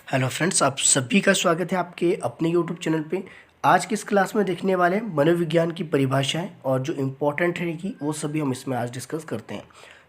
Hello friends, आप सभी का स्वागत है आपके अपने यूट्यूब चैनल पे। आज की इस क्लास में देखने वाले मनोविज्ञान की परिभाषाएं और जो इम्पोर्टेंट रहेगी वो सभी हम इसमें आज डिस्कस करते हैं।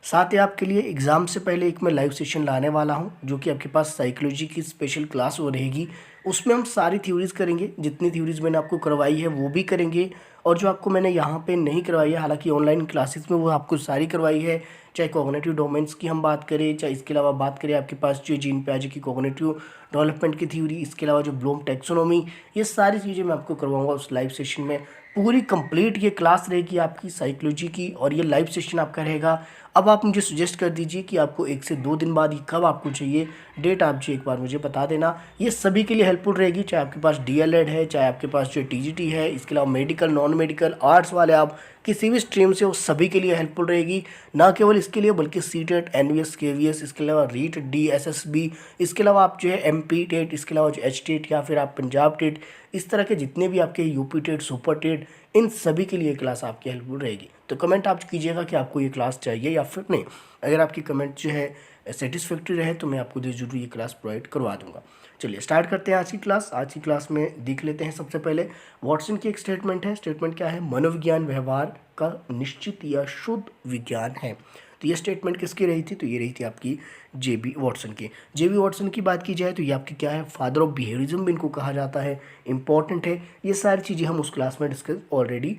साथ ही आपके लिए एग्ज़ाम से पहले एक मैं लाइव सेशन लाने वाला हूं, जो कि आपके पास साइकोलॉजी की स्पेशल क्लास वो रहेगी। उसमें हम सारी थ्योरीज़ करेंगे, जितनी थ्योरीज़ मैंने आपको करवाई है वो भी करेंगे, और जो आपको मैंने यहाँ पे नहीं करवाई है, हालांकि ऑनलाइन क्लासेस में वो आपको सारी करवाई है। चाहे कॉग्निटिव डोमेन्स की हम बात करें, चाहे इसके अलावा बात करें आपके पास जो जीन पियाजे की कॉग्निटिव डेवलपमेंट की थ्योरी, इसके अलावा जो ब्लूम टैक्सोनॉमी, ये सारी चीज़ें मैं आपको करवाऊंगा उस लाइव सेशन में। पूरी कंप्लीट ये क्लास रहेगी आपकी साइकोलॉजी की, और ये लाइव सेशन आपका रहेगा। अब आप मुझे सजेस्ट कर दीजिए कि आपको 1 से 2 दिन बाद ये कब आपको चाहिए, डेट आप जो एक बार मुझे बता देना। ये सभी के लिए हेल्पफुल रहेगी, चाहे आपके पास डीएलएड है, चाहे आपके पास जो टीजीटी है, इसके अलावा मेडिकल, नॉन मेडिकल, आर्ट्स वाले, आप किसी भी स्ट्रीम से, वो सभी के लिए हेल्पफुल रहेगी। ना केवल इसके लिए बल्कि सीटेट, एनवीएस, केवीएस, इसके अलावा रीट, डीएसएसबी, इसके अलावा आप जो है एमपी टेट, इसके अलावा जो एच टेट या फिर आप पंजाब टेट, इस तरह के जितने भी आपके यूपी टेट, सुपर टेट, इन सभी के लिए क्लास आपकी हेल्पफुल रहेगी। तो कमेंट आप कीजिएगा कि आपको ये क्लास चाहिए या फिर नहीं। अगर आपकी कमेंट जो है सेटिस्फैक्ट्री रहे तो मैं आपको जरूर ये क्लास प्रोवाइड करवा दूंगा। चलिए स्टार्ट करते हैं आज की क्लास। आज की क्लास में देख लेते हैं सबसे पहले वॉटसन की एक स्टेटमेंट है। स्टेटमेंट क्या है? मनोविज्ञान व्यवहार का निश्चित या शुद्ध विज्ञान है। तो ये स्टेटमेंट किसकी रही थी? तो ये रही थी आपकी जेबी वॉटसन की। जेबी वॉटसन की बात की जाए तो ये आपकी क्या है? फादर ऑफ बिहेवियरिज्म भी इनको कहा जाता है। इंपॉर्टेंट है, ये सारी चीज़ें हम उस क्लास में डिस्कस ऑलरेडी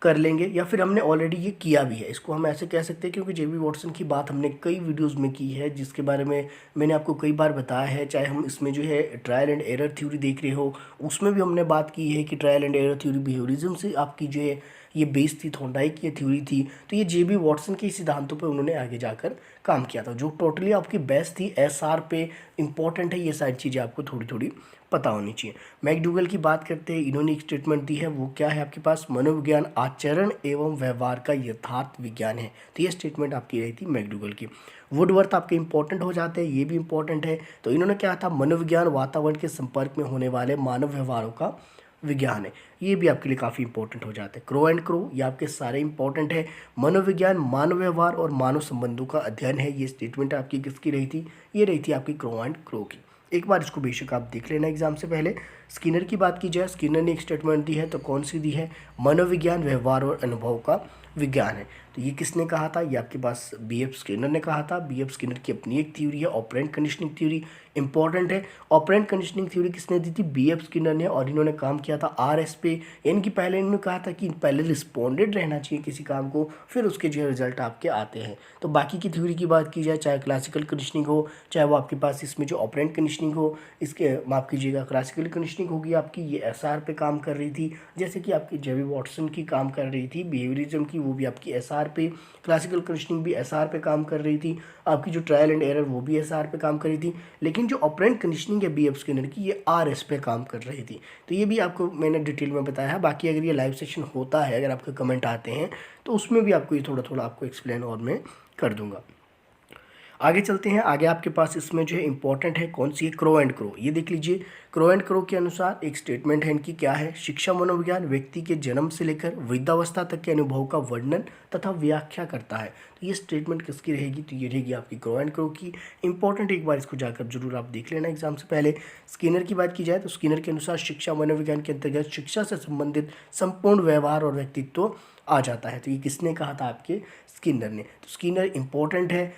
कर लेंगे, या फिर हमने ऑलरेडी ये किया भी है, इसको हम ऐसे कह सकते हैं, क्योंकि जेबी वॉटसन की बात हमने कई वीडियोस में की है, जिसके बारे में मैंने आपको कई बार बताया है। चाहे हम इसमें जो है ट्रायल एंड एरर थ्योरी देख रहे हो, उसमें भी हमने बात की है कि trial and error theory behaviourism से आपकी जो है ये बेस थी, थॉर्नडाइक की थ्योरी थी। तो ये जेबी वॉटसन के सिद्धांतों पर उन्होंने आगे जाकर काम किया था, जो टोटली आपकी बेस्ट थी। एसआर पे इंपॉर्टेंट है, ये सारी चीज़ें आपको थोड़ी थोड़ी पता होनी चाहिए। मैकडूगल की बात करते हैं, इन्होंने एक स्टेटमेंट दी है, वो क्या है आपके पास? मनोविज्ञान आचरण एवं व्यवहार का यथार्थ विज्ञान है। तो ये स्टेटमेंट आपकी रही थी मैकडूगल की। वुडवर्थ आपके इंपॉर्टेंट हो जाते हैं, ये भी इंपॉर्टेंट है। तो इन्होंने क्या था? मनोविज्ञान वातावरण के संपर्क में होने वाले मानव व्यवहारों का विज्ञान है। ये भी आपके लिए काफ़ी इंपॉर्टेंट हो जाते हैं। क्रो एंड क्रो, ये आपके सारे इंपॉर्टेंट है। मनोविज्ञान मानव व्यवहार और मानव संबंधों का अध्ययन है। ये स्टेटमेंट आपकी किसकी रही थी? ये रही थी आपकी क्रो एंड क्रो की। एक बार इसको बेशक आप देख लेना एग्जाम से पहले। स्किनर की बात की जाए, स्किनर ने एक स्टेटमेंट दी है, तो कौन सी दी है? मनोविज्ञान व्यवहार और अनुभव का विज्ञान है। तो ये किसने कहा था? ये आपके पास बीएफ स्किनर ने कहा था। बीएफ स्किनर की अपनी एक थ्योरी है, ऑपरेंट कंडीशनिंग थ्योरी, इंपॉर्टेंट है। ऑपरेंट कंडीशनिंग थ्योरी किसने दी थी? बीएफ स्किनर ने, और इन्होंने काम किया था आरएस पे। इनकी पहले इन्होंने कहा था कि पहले रिस्पॉन्डेड रहना चाहिए किसी काम को, फिर उसके जो रिजल्ट आपके आते हैं। तो बाकी की थ्योरी की बात की जाए, चाहे क्लासिकल कंडीशनिंग हो, चाहे वो आपके पास इसमें जो ऑपरेंट कंडीशनिंग हो, इसके माफ़ कीजिएगा क्लासिकल कंडीशनिंग होगी आपकी, ये एसआर पे काम कर रही थी। जैसे कि आपकी जेबी वॉटसन की काम कर रही थी बिहेवियरिज्म की, वो भी आपकी एसआर पे। क्लासिकल कंडीशनिंग भी एसआर पे काम कर रही थी। आपकी जो ट्रायल एंड एरर वो भी एसआर पे काम कर रही थी। लेकिन जो ऑपरेंट कंडीशनिंग है बीएफ स्किनर की, ये आरएस पे काम कर रही थी। तो ये भी आपको मैंने डिटेल में बताया है। बाकी अगर ये लाइव सेशन होता है, अगर आपके कमेंट आते हैं, तो उसमें भी आपको ये थोड़ा थोड़ा आपको एक्सप्लेन और मैं कर दूंगा। आगे चलते हैं। आगे आपके पास इसमें जो है इंपॉर्टेंट है, कौन सी है? Crow and crow. ये देख लीजिए, क्रो एंड क्रो के अनुसार एक स्टेटमेंट है इनकी, क्या है? शिक्षा मनोविज्ञान व्यक्ति के जन्म से लेकर वृद्धावस्था तक के अनुभव का वर्णन तथा व्याख्या करता है। तो ये स्टेटमेंट किसकी रहेगी? तो ये रहेगी आपकी क्रो एंड क्रो की। इंपॉर्टेंट, एक बार इसको जाकर जरूर आप देख लेना एग्जाम से पहले। स्किनर की बात की जाए तो स्किनर के अनुसार शिक्षा मनोविज्ञान के अंतर्गत शिक्षा से संबंधित संपूर्ण व्यवहार और व्यक्तित्व आ जाता है। तो ये किसने कहा था? आपके स्किनर ने। तो स्किनर इंपॉर्टेंट है,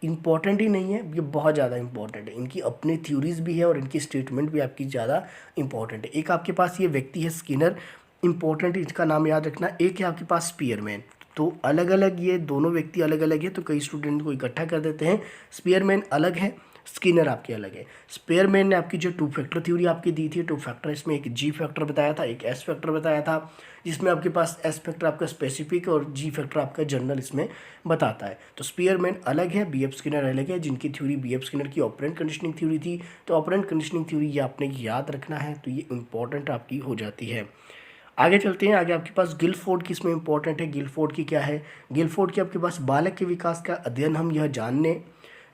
इंपॉर्टेंट ही नहीं है, ये बहुत ज़्यादा इंपॉर्टेंट है। इनकी अपनी थ्योरीज भी है और इनकी स्टेटमेंट भी आपकी ज़्यादा इंपॉर्टेंट है। एक आपके पास ये व्यक्ति है स्किनर, इंपॉर्टेंट, इसका नाम याद रखना। एक है आपके पास स्पीयरमैन। तो अलग अलग, ये दोनों व्यक्ति अलग अलग है, तो कई स्टूडेंट को इकट्ठा कर देते हैं। स्पीयरमैन अलग है, स्किनर आपके अलग है। स्पेयरमैन ने आपकी जो टू फैक्टर थ्योरी आपकी दी थी, टू फैक्टर, इसमें एक जी फैक्टर बताया था, एक एस फैक्टर बताया था, जिसमें आपके पास एस फैक्टर आपका स्पेसिफिक और जी फैक्टर आपका जनरल इसमें बताता है। तो स्पेयरमैन अलग है, बीएफ स्किनर अलग है, जिनकी थ्योरी बीएफ स्किनर की ऑपरेंट कंडीशनिंग थ्योरी थी। तो ऑपरेंट कंडीशनिंग थ्योरी ये आपने याद रखना है, तो ये इंपॉर्टेंट आपकी हो जाती है। आगे चलते हैं। आगे आपके पास गिलफोर्ड की इसमें इंपॉर्टेंट है। गिलफोर्ड की क्या है? गिलफोर्ड की आपके पास बालक के विकास का अध्ययन हम यह जानने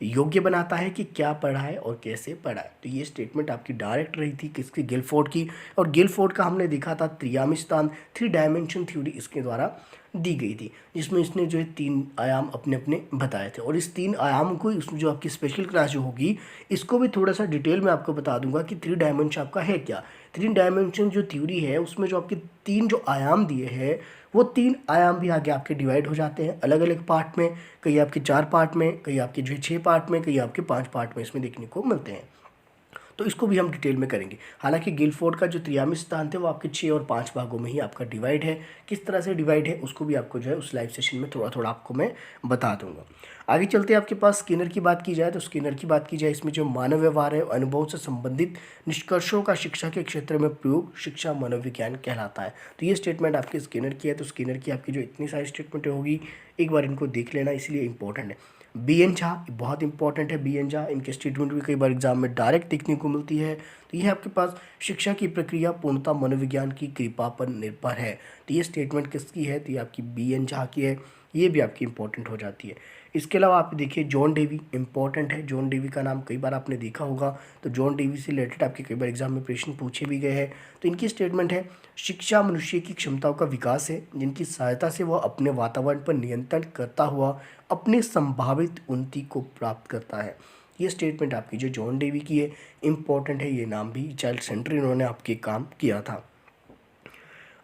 योग्य बनाता है कि क्या पढ़ा है और कैसे पढ़ा है। तो ये स्टेटमेंट आपकी डायरेक्ट रही थी किसकी? गिलफोर्ड की। और गिलफोर्ड का हमने देखा था त्रियामिस्तान, 3 डायमेंशन थ्योरी इसके द्वारा दी गई थी, जिसमें इसने जो है 3 आयाम अपने अपने बताए थे। और इस 3 आयाम को इसमें जो आपकी स्पेशल क्लास जो होगी, इसको भी थोड़ा सा डिटेल में आपको बता दूंगा कि 3 डायमेंशन आपका है क्या। 3 डायमेंशन जो थ्योरी है उसमें जो आपके 3 जो आयाम दिए हैं, वो 3 आयाम भी आगे आपके डिवाइड हो जाते हैं अलग अलग पार्ट में। कहीं आपके 4 पार्ट में, कहीं आपके जो है 6 पार्ट में, कहीं आपके 5 पार्ट में इसमें देखने को मिलते हैं। तो इसको भी हम डिटेल में करेंगे। हालांकि गिलफोर्ड का जो त्रियामी सिद्धांत है वो आपके 6 और 5 भागों में ही आपका डिवाइड है। किस तरह से डिवाइड है उसको भी आपको जो है उस लाइव सेशन में थोड़ा थोड़ा आपको मैं बता दूंगा। आगे चलते हैं, आपके पास स्किनर की बात की जाए तो स्किनर की बात की जाए, इसमें जो मानव व्यवहार है अनुभव से संबंधित निष्कर्षों का शिक्षा के क्षेत्र में प्रयोग शिक्षा मनोविज्ञान कहलाता है। तो ये स्टेटमेंट आपके स्किनर की है। तो स्किनर की आपकी जो इतनी सारी स्टेटमेंट होगी एक बार इनको देख लेना, इसलिए इंपॉर्टेंट है। बी एन झा बहुत इंपॉर्टेंट है। बी एन झा, इनके स्टेटमेंट भी कई बार एग्जाम में डायरेक्ट देखने को मिलती है। तो ये आपके पास शिक्षा की प्रक्रिया पूर्णतः मनोविज्ञान की कृपा पर निर्भर है। तो ये स्टेटमेंट किसकी है, तो ये आपकी बी एन झा की है। ये भी आपकी इंपॉर्टेंट हो जाती है। इसके अलावा आप देखिए जॉन डेवी इंपॉर्टेंट है। जॉन डेवी का नाम कई बार आपने देखा होगा। तो जॉन डेवी से रिलेटेड आपके कई बार एग्जाम में प्रश्न पूछे भी गए हैं। तो इनकी स्टेटमेंट है, शिक्षा मनुष्य की क्षमताओं का विकास है जिनकी सहायता से वह अपने वातावरण पर नियंत्रण करता हुआ अपनी संभावित उन्नति को प्राप्त करता है। ये स्टेटमेंट आपकी जो जॉन डेवी की है इंपॉर्टेंट है। ये नाम भी चाइल्ड सेंटर इन्होंने आपके काम किया था।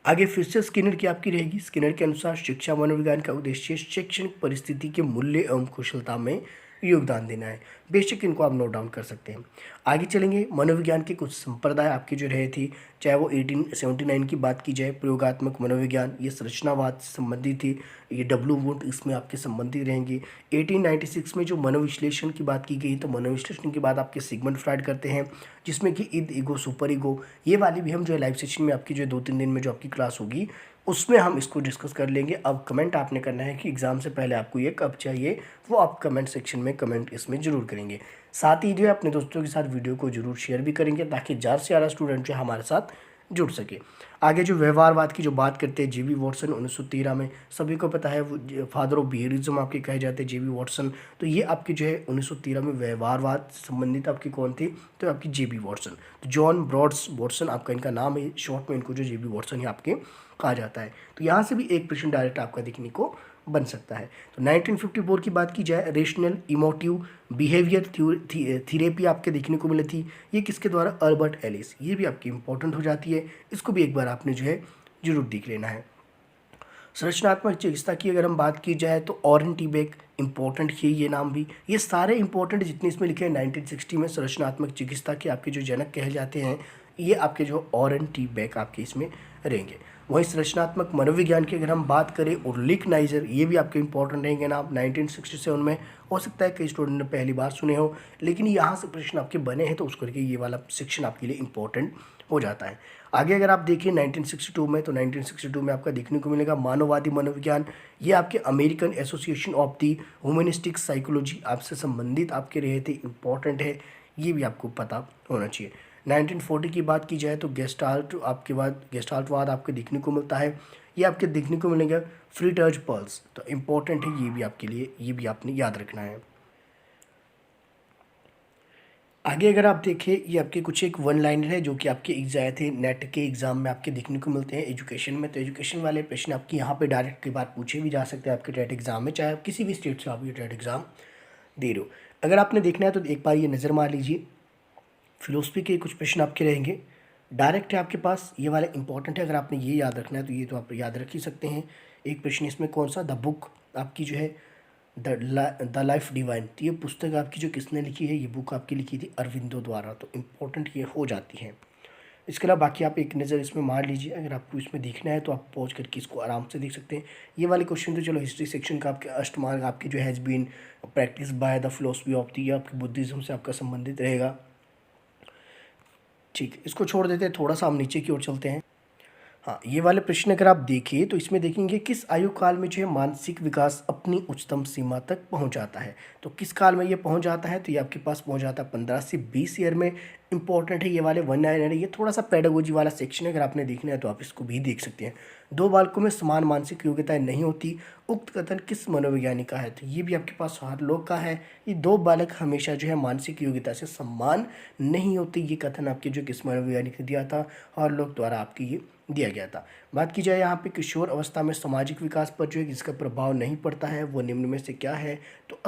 आगे फिर से स्किनर की आपकी रहेगी। स्किनर के अनुसार शिक्षा मनोविज्ञान का उद्देश्य शैक्षणिक परिस्थिति के मूल्य एवं कुशलता में योगदान देना है। बेशक इनको आप नोट डाउन कर सकते हैं। आगे चलेंगे, मनोविज्ञान के कुछ संप्रदाय आपके जो रहे थी, चाहे वो 1879 की बात की जाए प्रयोगात्मक मनोविज्ञान, ये संरचनावाद से संबंधित थी। ये डब्ल्यू वुड इसमें आपके संबंधित रहेंगे। 1896 में जो मनोविश्लेषण की बात की गई, तो मनोविश्लेषण के बाद आपके सिगमंड फ्राइड करते हैं, जिसमें कि इद ईगो सुपर ईगो, ये वाली भी हम जो है लाइव सेशन में आपकी जो 2-3 दिन में जो आपकी क्लास होगी उसमें हम इसको डिस्कस कर लेंगे। अब कमेंट आपने करना है कि एग्ज़ाम से पहले आपको ये कब चाहिए, वो आप कमेंट सेक्शन में कमेंट इसमें ज़रूर करेंगे। साथ ही जो है अपने दोस्तों के साथ वीडियो को जरूर शेयर भी करेंगे ताकि ज़्यादा से ज़्यादा स्टूडेंट जो हमारे साथ जुड़ सके। आगे जो व्यवहारवाद की जो बात करते हैं, जेबी वॉटसन 1913 में, सभी को पता है वो फादर ऑफ बिहेवियरिज्म आपके कहे जाते हैं जेबी वॉटसन। तो ये आपकी जो है 1913 में व्यवहारवाद से संबंधित आपकी कौन थी, तो आपकी जेबी वॉटसन। तो जॉन ब्रॉड्स वॉटसन आपका इनका नाम है, शॉर्ट में इनको जो जेबी वॉटसन ही आपके कहा जाता है। तो यहाँ से भी एक प्रश्न डायरेक्ट आपका देखने को बन सकता है। तो 1954 की बात की जाए, रेशनल इमोटिव बिहेवियर थेरेपी आपके देखने को मिली थी। ये किसके द्वारा, अल्बर्ट एलिस। ये भी आपकी इंपॉर्टेंट हो जाती है, इसको भी एक बार आपने जो है जरूर देख लेना है। संरचनात्मक चिकित्सा की अगर हम बात की जाए तो ऑरेन टी बेक इंपॉर्टेंट ही, ये नाम भी, ये सारे इंपॉर्टेंट जितने इसमें लिखे हैं 1960 में संरचनात्मक चिकित्सा के आपके जो जनक कहे जाते हैं, ये आपके जो ऑरेन टी बेक आपके इसमें रहेंगे। वहीं संरचनात्मक मनोविज्ञान की अगर हम बात करें, उर्लिक नाइजर, ये भी आपके इंपॉर्टेंट रहेंगे नाम 1967 में। हो सकता है कई स्टूडेंट ने पहली बार सुने हो, लेकिन यहाँ से प्रश्न आपके बने हैं तो उसको करके ये वाला सेक्शन आपके लिए इंपॉर्टेंट हो जाता है। आगे अगर आप देखिए 1962 में, तो 1962 में आपका देखने को मिलेगा मानववादी मनोविज्ञान। ये आपके American association of the humanistic psychology आपसे संबंधित आपके रहे थे, इंपॉर्टेंट है, ये भी आपको पता होना चाहिए। 1940 की बात की जाए तो गेस्टाल्ट आपके बाद गेस्टाल्टवाद आपके देखने को मिलता है। ये आपके देखने को मिलेगा फ्रीटर्ज पर्ल्स, तो इम्पोर्टेंट है ये भी आपके लिए, ये भी आपने याद रखना है। आगे अगर आप देखें, ये आपके कुछ एक वन लाइनर है जो कि आपके आए थे नेट के एग्जाम में आपके देखने को मिलते हैं एजुकेशन में। तो एजुकेशन वाले प्रश्न आपके यहाँ पे डायरेक्ट कई बार पूछे भी जा सकते हैं आपके टेट एग्जाम में, चाहे आप किसी भी स्टेट से आप ये टेट एग्जाम दे रहे हो। अगर आपने देखना है तो एक बार ये नज़र मार लीजिए, फिलोसफी के कुछ प्रश्न आपके रहेंगे, डायरेक्ट है आपके पास, ये वाला इंपॉर्टेंट है। अगर आपने ये याद रखना है तो ये तो आप याद रख ही सकते हैं। एक प्रश्न इसमें कौन सा, द बुक आपकी जो है द लाइफ डिवाइन, तो ये पुस्तक आपकी जो किसने लिखी है, ये बुक आपकी लिखी थी अरविंदो द्वारा, तो इम्पोर्टेंट ये हो जाती है। इसके अलावा बाकी आप एक नज़र इसमें मार लीजिए, अगर आपको इसमें देखना है तो आप पहुँच करके इसको आराम से देख सकते हैं। ये वाले क्वेश्चन तो चलो हिस्ट्री सेक्शन का आपके अष्टमार्ग आपकी जो has been practice by the philosophy of the, आपकी बुद्धिज़्म से आपका संबंधित रहेगा। ठीक, इसको छोड़ देते हैं, थोड़ा सा हम नीचे की ओर चलते हैं। हाँ, ये वाले प्रश्न अगर आप देखिए तो इसमें देखेंगे किस आयु काल में जो है मानसिक विकास अपनी उच्चतम सीमा तक पहुंच जाता है। तो किस काल में ये पहुंच जाता है, तो ये आपके पास पहुंच जाता है 15 से 20 ईयर में। इंपॉर्टेंट है ये वाले 199। ये थोड़ा सा पेडागोजी वाला सेक्शन है, अगर आपने देखना है तो आप इसको भी देख सकते हैं। दो बालकों में समान मानसिक योग्यताएं नहीं होती, उक्त कथन किस मनोवैज्ञानिक का है? तो ये भी आपके पास हर लोग का है। ये दो बालक हमेशा जो है मानसिक योग्यता से समान नहीं होते, ये कथन आपके जो किस मनोवैज्ञानिक ने दिया था? हर लोग द्वारा आपकी ये दिया गया था। बात की जाए यहाँ पे किशोर अवस्था में सामाजिक विकास पर जो है जिसका प्रभाव नहीं पड़ता है, वो निम्न में से क्या है? तो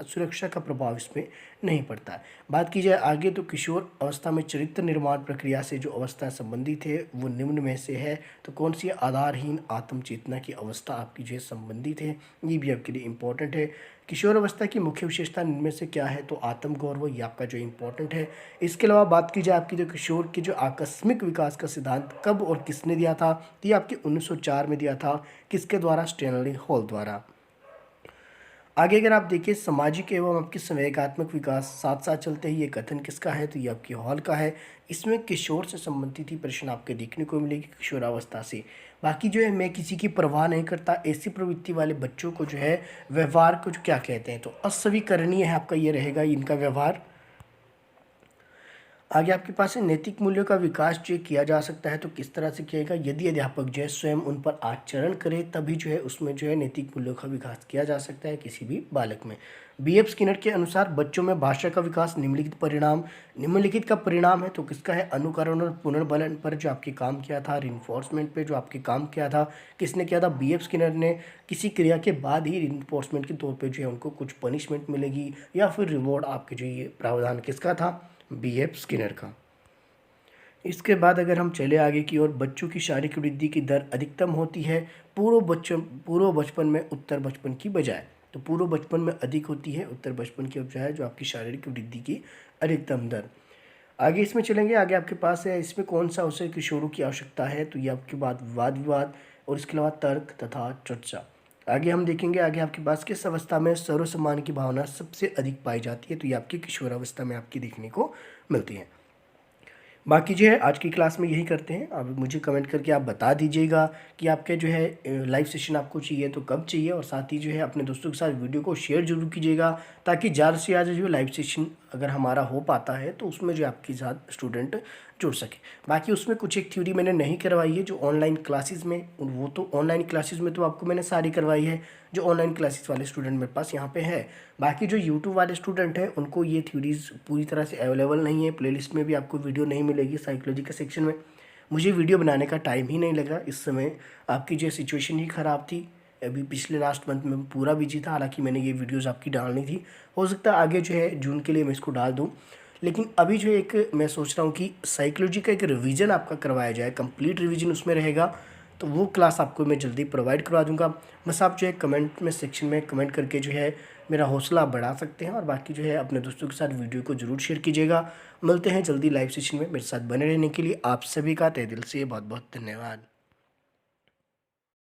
सुरक्षा का प्रभाव इसमें नहीं पड़ता है। बात की जाए आगे, तो किशोर अवस्था में चरित्र निर्माण प्रक्रिया से जो अवस्था संबंधित है वो निम्न में से है। तो कौन सी? आधारहीन आत्मचेतना की अवस्था आपकी जो है संबंधित है। ये भी आपके लिए इंपॉर्टेंट है। किशोर अवस्था की मुख्य विशेषता निम्न में से क्या है? तो आत्मगौरव, ये आपका जो इंपॉर्टेंट है। इसके अलावा बात की जाए आपकी जो किशोर की जो आकस्मिक विकास का सिद्धांत कब और किसने दिया था? तो ये आपके 1904 में दिया था। किसके द्वारा? स्टैनली हॉल द्वारा। आगे अगर आप देखिए सामाजिक एवं आपकी संवेगात्मक विकास साथ साथ चलते हैं, ये कथन किसका है? तो ये आपकी हॉल का है। इसमें किशोर से संबंधित ही प्रश्न आपके देखने को मिलेगी, किशोरावस्था से। बाकी जो है मैं किसी की परवाह नहीं करता, ऐसी प्रवृत्ति वाले बच्चों को जो है व्यवहार को जो क्या कहते हैं? तो अस्वीकरणीय है आपका ये रहेगा इनका व्यवहार। आगे आपके पास है नैतिक मूल्यों का विकास जो किया जा सकता है, तो किस तरह से किएगा? यदि अध्यापक जो है स्वयं उन पर आचरण करे तभी जो है उसमें जो है नैतिक मूल्यों का विकास किया जा सकता है किसी भी बालक में। B.F. स्किनर के अनुसार बच्चों में भाषा का विकास निम्नलिखित का परिणाम है। तो किसका है? अनुकरण और पुनर्बलन पर जो आपके काम किया था, रिइंफोर्समेंट पे जो आपके काम किया था, किसने किया था? B.F. स्किनर ने। किसी क्रिया के बाद ही रिइंफोर्समेंट के तौर पर जो है उनको कुछ पनिशमेंट मिलेगी या फिर रिवॉर्ड, आपके जो ये प्रावधान किसका था? B.F. स्किनर का। इसके बाद अगर हम चले आगे की ओर, बच्चों की शारीरिक वृद्धि की दर अधिकतम होती है पूर्व बचपन में उत्तर बचपन की बजाय। तो पूर्व बचपन में अधिक होती है उत्तर बचपन की बजाय जो आपकी शारीरिक वृद्धि की अधिकतम दर। आगे इसमें चलेंगे, आगे आपके पास है इसमें कौन सा अवसर किशोरों की आवश्यकता है? तो ये आपके बाद वाद विवाद और इसके अलावा तर्क तथा चर्चा। आगे हम देखेंगे, आगे आपके पास किस अवस्था में सर्वसम्मान की भावना सबसे अधिक पाई जाती है? तो ये आपकी किशोरावस्था में आपकी देखने को मिलती है। बाकी जो है आज की क्लास में यही करते हैं। अब मुझे कमेंट करके आप बता दीजिएगा कि आपके जो है लाइव सेशन आपको चाहिए तो कब चाहिए, और साथ ही जो है अपने दोस्तों के साथ वीडियो को शेयर जरूर कीजिएगा ताकि ज़्यादा से ज़्यादा जो लाइव सेशन अगर हमारा हो पाता है तो उसमें जो आपके साथ स्टूडेंट जुड़ सके। बाकी उसमें कुछ एक थ्योरी मैंने नहीं करवाई है जो ऑनलाइन क्लासेस में, वो तो ऑनलाइन क्लासेस में तो आपको मैंने सारी करवाई है जो ऑनलाइन क्लासेस वाले स्टूडेंट मेरे पास यहाँ पे है। बाकी जो यूट्यूब वाले स्टूडेंट हैं उनको ये थ्योरीज पूरी तरह से अवेलेबल नहीं है, प्लेलिस्ट में भी आपको वीडियो नहीं मिलेगी साइकोलॉजी के सेक्शन में। मुझे वीडियो बनाने का टाइम ही नहीं लगा, इस समय आपकी जो सिचुएशन ही ख़राब थी। अभी पिछले लास्ट मंथ में पूरा बिजी था, हालांकि मैंने ये वीडियोस आपकी डालनी थी। हो सकता है आगे जो है जून के लिए मैं इसको डाल दूँ, लेकिन अभी जो एक मैं सोच रहा हूँ कि साइकोलॉजी का एक रिवीजन आपका करवाया जाए, कंप्लीट रिवीजन उसमें रहेगा, तो वो क्लास आपको मैं जल्दी प्रोवाइड करवा दूँगा। बस आप जो है कमेंट में सेक्शन में कमेंट करके जो है मेरा हौसला आप बढ़ा सकते हैं, और बाकी जो है अपने दोस्तों के साथ वीडियो को ज़रूर शेयर कीजिएगा। मिलते हैं जल्दी लाइव सेशन में। मेरे साथ बने रहने के लिए आप सभी का तहे दिल से बहुत बहुत धन्यवाद।